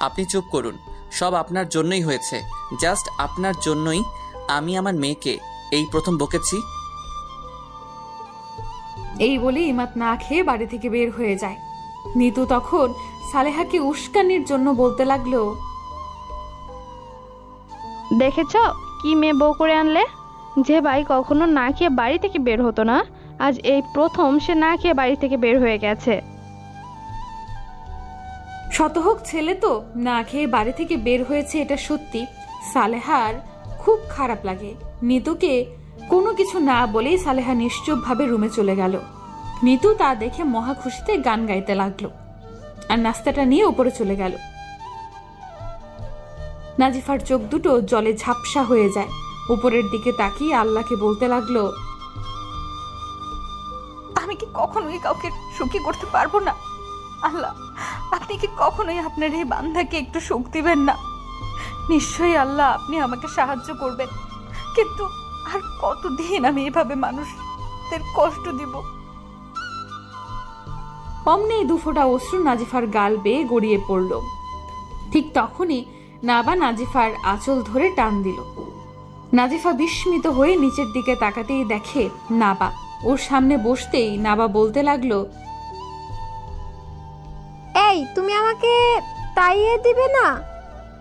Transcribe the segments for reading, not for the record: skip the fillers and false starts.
আপনি চুপ করুন, সব আপনার জন্যই হয়েছে, জাস্ট আপনার জন্যই আমি আমার মেয়েকে এই প্রথম বকেছি। এই বলে ইমাত না খেয়ে বাড়ি থেকে বের হয়ে যায়। নিতু তখন সালেহাকে উস্কানির জন্য বলতে লাগলো, দেখেছ কি মেয়ে বউ করে আনলে? যে ভাই কখনো না খেয়ে বাড়ি থেকে বের হতো না, আজ এই প্রথম সে না খেয়ে বাড়ি থেকে বের হয়ে গেছে। শতহোক ছেলে তো না খেয়ে বাড়ি থেকে বের হয়েছে, এটা সত্যি। সালেহার খুব খারাপ লাগে। নিতুকে কোনো কিছু না বলেই সালেহা নিশ্চুপভাবে রুমে চলে গেল। নিতু তা দেখে মহা খুশিতে গান গাইতে লাগলো আর নাস্তাটা নিয়ে উপরে চলে গেল। নাজিফার চোখ দুটো জলে ঝাপসা হয়ে যায়। উপরের দিকে তাকিয়ে আল্লাহকে বলতে লাগলো, আমি কি কখনোই কাউকে সুখী করতে পারবো না? আল্লাহ, আপনি কি কখনোই আপনার এই বান্দাকে একটু সুখ দিবেন না? নিশ্চয়ই আল্লাহ আপনি আমাকে সাহায্য করবেন, কিন্তু আর কতদিন আমি এভাবে মানুষদের কষ্ট দিব? অমনি দুফোঁটা অশ্রু নাজিফার গাল বেয়ে গড়িয়ে পড়ল। ঠিক তখনই নাবা নাজিফার আঁচল ধরে টান দিল। নাজিফা বিস্মিত হয়ে নিচের দিকে তাকাতেই দেখে নাবা। ওর সামনে বসতেই নাবা বলতে লাগলো, এই তুমি আমাকে তাইয়ে দিবে না?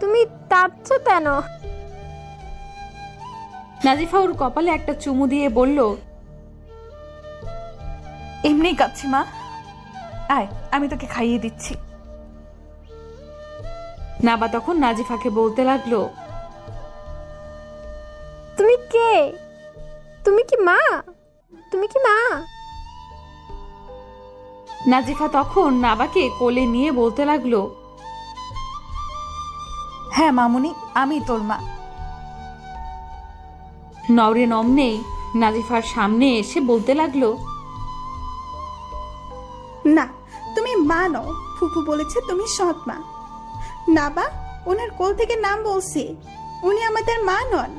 তুমি তাচ্ছ কেন? নাজিফা ওর কপালে একটা চুমু দিয়ে বলল, এমনি কাচ্ছি মা, আয় আমি তোকে খাইয়ে দিচ্ছি। নাবা তখন নাজিফাকে বলতে লাগলো, তুমি কে? তুমি কি মা? তুমি কি মা? নাজিফা তখন নাবাকে কোলে নিয়ে বলতে লাগলো, হ্যাঁ মামুনি, আমি তোর মা। নওরিন অমনেই নাজিফার সামনে এসে বলতে লাগলো, না, তুমি মা নও, ফুফু বলেছে তুমি সৎ মা। না বা, ওনার কোল থেকে নাম বলছি, উনি আমাদের মা নন।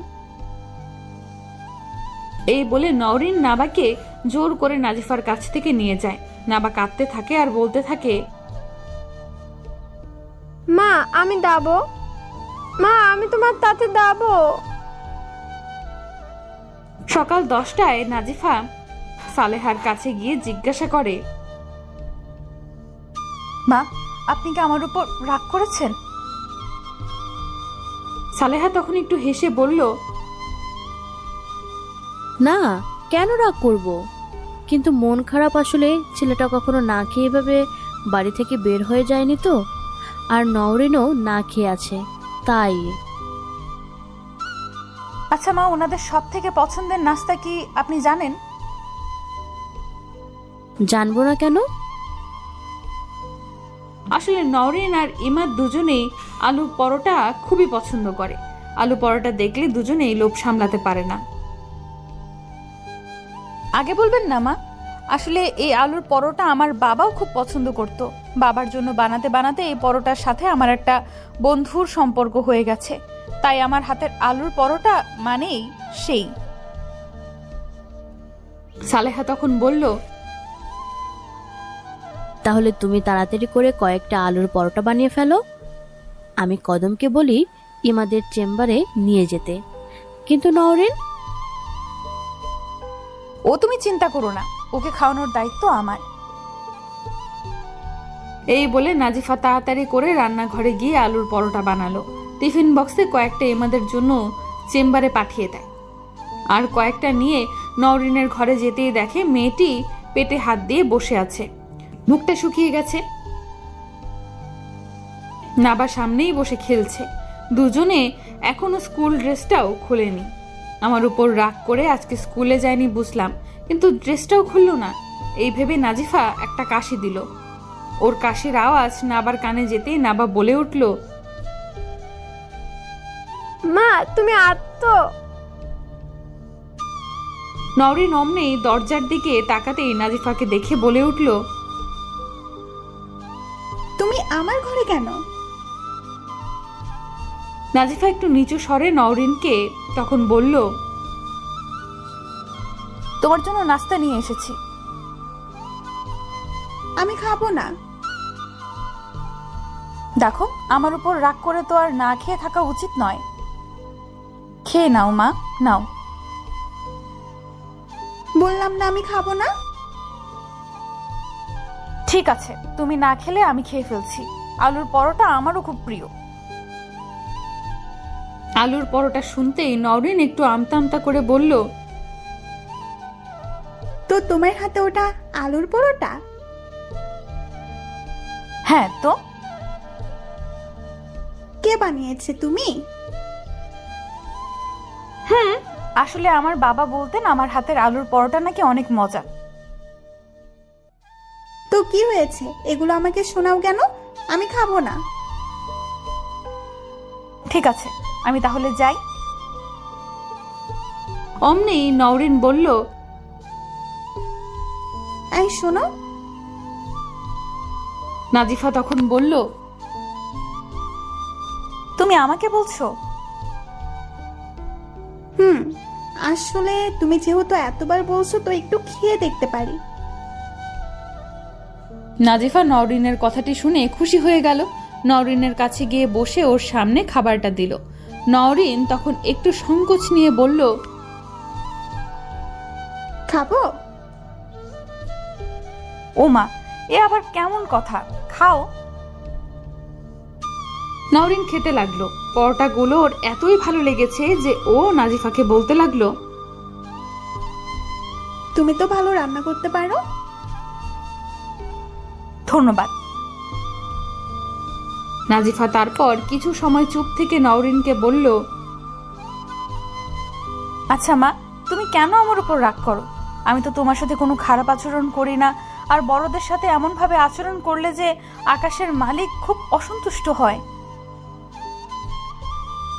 এই বলে নওরিন নাবাকে জোর করে নাজিফার কাছ থেকে নিয়ে যায়। নাবা কাঁদতে থাকে আর বলতে থাকে, মা আমি দাবো, মা আমি তোমার তাতে দাবো। সকাল 10টায় নাজিফা সালেহার কাছে গিয়ে জিজ্ঞাসা করে, মা আপনি কি আমার উপর রাগ করেছেন? সালেহা তখন একটু হেসে বলল, না, কেন রাগ করব? কিন্তু মন খারাপ, আসলে ছেলেটা কখনো না খেয়ে এভাবে বাড়ি থেকে বের হয়ে যায়নি তো, আর নওরিনও না খেয়ে আছে তাই। আচ্ছা মা, ওনাদের সব থেকে পছন্দের নাস্তা কি আপনি জানেন? জানবো না কেন? আসলে নওরিন আর ইমাদ দুজনেই আলু পরোটা খুবই পছন্দ করে। আলু পরোটা দেখলে দুজনেই লোভ সামলাতে পারে না। আগে বলবেন না মা, আসলে এই আলুর পরোটা আমার বাবাও খুব পছন্দ করত। বাবার জন্য বানাতে বানাতে এই পরোটার সাথে আমার একটা বন্ধুর সম্পর্ক হয়ে গেছে, তাই আমার হাতের আলুর পরোটা মানেই সেই। সালেহা তখন বলল, তাহলে তুমি তাড়াতাড়ি করে কয়েকটা আলুর পরোটা বানিয়ে ফেলো। আমি কদমকে বলি ইমাদের চেম্বারে নিয়ে যেতে। কিন্তু নওরিন? ও তুমি চিন্তা করো না, ওকে খাওয়ানোর দায়িত্ব আমার। এই বলে নাজিফা তাড়াতাড়ি করে রান্নাঘরে গিয়ে আলুর পরোটা বানালো। টিফিন বক্সে কয়েকটা ইমাদের জন্য চেম্বারে পাঠিয়ে দেয়, আর কয়েকটা নিয়ে নওরিনের ঘরে যেতেই দেখে মেয়েটি পেটে হাত দিয়ে বসে আছে, মুখটা শুকিয়ে গেছে। নাবা সামনেই বসে খেলছে। দুজনে এখনো স্কুল ড্রেসটাও খোলেনি। আমার উপর রাগ করে আজকে স্কুলে যায়নি বুঝলাম, কিন্তু ড্রেসটাও খুললো না। এই ভেবে নাজিফা একটা কাশি দিল। ওর কাশির আওয়াজ নাবার কানে যেতেই নাবা বলে উঠল, মা তুমি আত্ম। নওরিন অমনেই দরজার দিকে তাকাতেই নাজিফাকে দেখে বলে উঠল, তুমি আমার ঘরে কেন? নাজিফা একটু নিচু স্বরে নওরিনকে তখন বলল, তোমার জন্য নাস্তা নিয়ে এসেছি। আমি খাবো না। দেখো, আমার উপর রাগ করে তো আর না খেয়ে থাকা উচিত নয়। খেয়ে নাও মা, নাও। বললাম না আমি খাবো না। ঠিক আছে, তুমি না খেলে আমি খেয়ে ফেলছি। আলুর পরোটা আমারও খুব প্রিয়। আলুর পরোটা শুনতেই নওরিন একটু আমতা আমতা করে বলল, তো তোমার হাতে ওটা আলুর পরোটা? হ্যাঁ তো। কে বানিয়েছে, তুমি? আসলে আমার বাবা বলতেন আমার হাতের আলুর পরোটা নাকি অনেক মজা। তো কি হয়েছে, এগুলো আমাকে শোনাও কেন? আমি খাবো না। ঠিক আছে, আমি তাহলে যাই। অমনি নওরিন বলল, এই শোনো। নাজিফা তখন বলল, তুমি আমাকে বলছো? আসলে তুমি যেহেতু এতবার বলছো, তো একটু খেয়ে দেখতে পারি। নাজিফা নওরিনের কথাটি শুনে খুশি হয়ে গেল। নওরিনের কাছে গিয়ে বসে ওর সামনে খাবারটা দিল। নওরিন তখন একটু সংকোচ নিয়ে বলল, খাবো? ও মা, এ আবার কেমন কথা, খাও। নওরিন খেতে লাগলো। পরোটাগুলো ওর এতই ভালো লেগেছে যে ও নাজিফাকে বলতে লাগলো, তুমি তো ভালো রান্না করতে পারো। ধন্যবাদ। নাজিফা তারপর কিছু সময় চুপ থেকে নওরিনকে বলল, আচ্ছা মা, তুমি কেন আমার উপর রাগ করো? আমি তো তোমার সাথে কোনো খারাপ আচরণ করি না। আর বড়দের সাথে এমন ভাবে আচরণ করলে যে আকাশের মালিক খুব অসন্তুষ্ট হয়।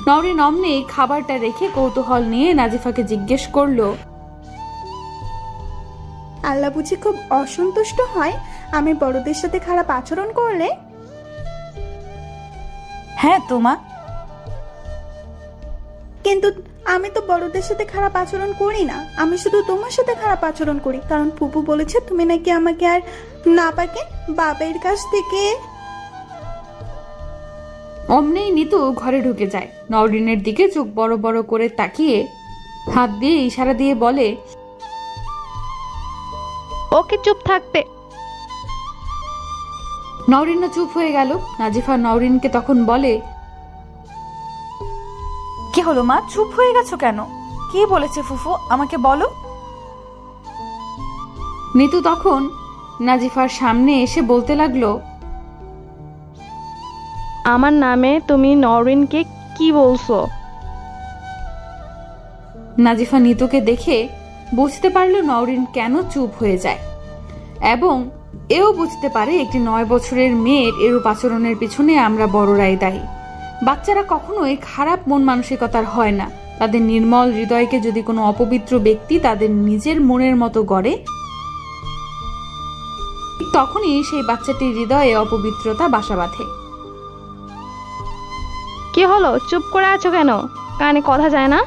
নওরিন অমনি খাবারটা রেখে কৌতূহল নিয়ে নাজিফাকে জিজ্ঞেস করলো, আল্লাহ বুঝি খুব অসন্তুষ্ট হয় আমি বড়দের সাথে খারাপ আচরণ করলে? হ্যাঁ তো মা। কিন্তু আমি তো বড়দের সাথে খারাপ আচরণ করি না, আমি শুধু তোমার সাথে খারাপ আচরণ করি, কারণ ফুপু বলেছে তুমি নাকি আমাকে আর না পাকে বাবার কাছ থেকে। অমনেই নিতু ঘরে ঢুকে যায়। নওরিনের দিকে চোখ বড় বড় করে তাকিয়ে হাত দিয়ে ইশারা দিয়ে বলে, ওকে চুপ থাকতে। নওরিনও চুপ হয়ে গেল। নাজিফা নওরিনকে তখন বলে, কি হলো মা, চুপ হয়ে গেছো কেন? কি বলেছে ফুফু, আমাকে বলো। নিতু তখন নাজিফার সামনে এসে বলতে লাগলো, আমার নামে তুমি নওরিনকে কি বলছো? নাজিফা নিতুকে দেখে বুঝতে পারলো নওরিন কেন চুপ হয়ে যায়, এবং এও বুঝতে পারে একটি 9 বছরের মেয়ের এরূপ আচরণের পিছনে আমরা বড়রাই দায়ী। বাচ্চারা কখনোই খারাপ মন মানসিকতার হয় না। তাদের নির্মল হৃদয়কে যদি কোনো অপবিত্র ব্যক্তি তাদের নিজের মনের মতো গড়ে, তখনই সেই বাচ্চাটির হৃদয়ে অপবিত্রতা বাসা বাঁধে। কি হলো, চুপ করে আছো কেন? কানে কথা যায় না?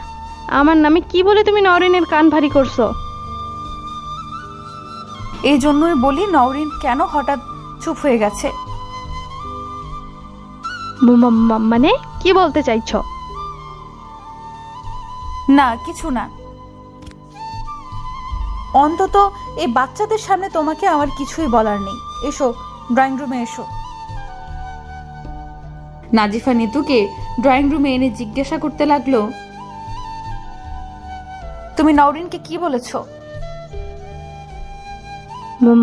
আমার নামে কি বলে তুমি নওরিনের কান ভারী করছো? এই জন্যই বলি নওরিন কেন হঠাৎ চুপ হয়ে গেছে। মানে কি বলতে চাইছো? না, কিছু না। অন্তত এই বাচ্চাদের সামনে তোমাকে আমার কিছুই বলার নেই। এসো, ড্রয়িং রুমে এসো। নাজিফা নিতুকে ড্রয়িং রুমে এনে জিজ্ঞাসা করতে লাগলো, তুমি নওরিনকে কি বলেছো?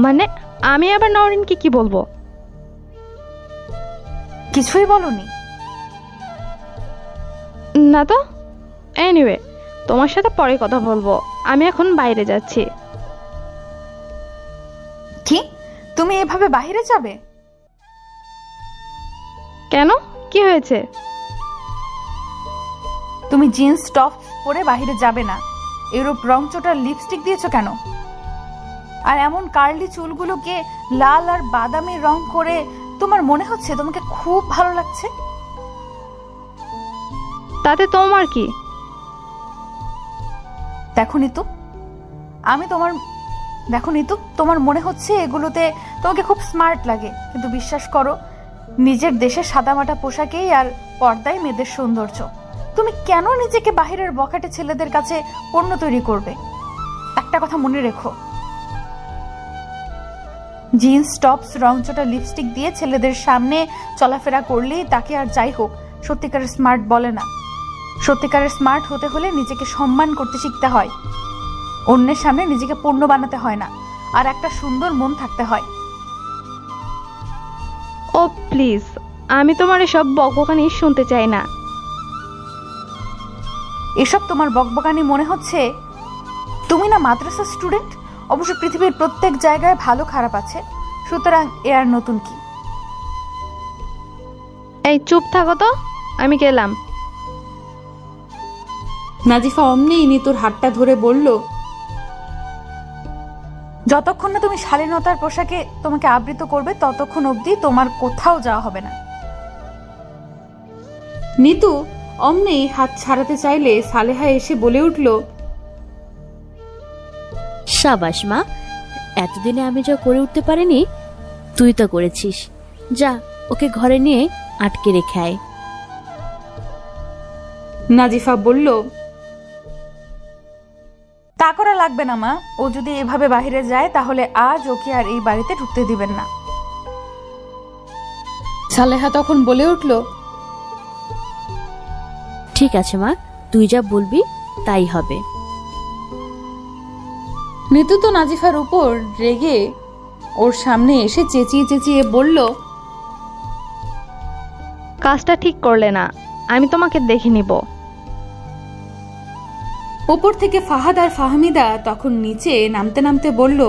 মানে আমি আবার নওরিনকে কি বলবো? কিছুই বলনি? না তো। এনিওয়ে, তোমার সাথে পরে কথা বলবো, আমি এখন বাইরে যাচ্ছি। কি, তুমি এভাবে বাইরে যাবে? কেন, কি হয়েছে? তুমি জিন্স টপ পরে বাইরে যাবে না। এরূপ রংচটা লিপস্টিক দিয়েছো কেন? আর এমন কার্লি চুলগুলোকে লাল আর বাদামি রং করে তোমার মনে হচ্ছে তোমাকে খুব ভালো লাগছে। তাতে তোমার কি? দেখো নিতু, তোমার মনে হচ্ছে এগুলোতে তোমাকে খুব স্মার্ট লাগে, কিন্তু বিশ্বাস করো নিজের দেশের সাদামাটা পোশাকেই আর পর্দায় মেয়েদের সৌন্দর্য। তুমি কেন নিজেকে বাহিরের বখাটে ছেলেদের কাছে পণ্য তৈরি করবে? একটা কথা মনে রেখো, জিন্স টপস রংচটা লিপস্টিক দিয়ে ছেলেদের সামনে চলাফেরা করলেই তাকে আর যাই হোক সত্যিকারের স্মার্ট বলে না। সত্যিকারের স্মার্ট হতে হলে নিজেকে সম্মান করতে শিখতে হয়, অন্যের সামনে নিজেকে পণ্য বানাতে হয় না, আর একটা সুন্দর মন থাকতে হয়। ও প্লিজ, আমি তোমার এসব বকবকানি শুনতে চাই না। এসব তোমার বকবকানি মনে হচ্ছে? তুমি না মাদ্রাসা স্টুডেন্ট? অবশ্য পৃথিবীর প্রত্যেক জায়গায় ভালো খারাপ আছে, সুতরাং এ আর নতুন কি? এই চুপ থাকো তো, আমি গেলাম। নাজিফা অমনি নিতুর হাতটা ধরে বলল, যতক্ষণ না তুমি শালীনতার পোশাকে তোমাকে আবৃত করবে ততক্ষণ অবধি তোমার কোথাও যাওয়া হবে না। নিতু অমনি হাত ছাড়াতে চাইলে সালেহা এসে বলে উঠল, সাবাস মা, এতদিনে আমি যা করে উঠতে পারিনি তুই তা করেছিস। যা, ওকে ঘরে নিয়ে আটকে রেখে আয়। নাজিফা বলল, তা করা লাগবে না মা, ও যদি এভাবে বাইরে যায় তাহলে আজ ওকে আর এই বাড়িতে ঢুকতে দিবেন না। সালেহা তখন বলে উঠল, ঠিক আছে মা, তুই যা বলবি তাই হবে। নিতু তো নাজিফার উপর রেগে ওর সামনে এসে চেঁচিয়ে চেঁচিয়ে বলল, কাজটা ঠিক করলে না, আমি তোমাকে দেখে নিব। উপর থেকে ফাহাদ আর ফাহমিদা তখন নিচে নামতে নামতে বলল,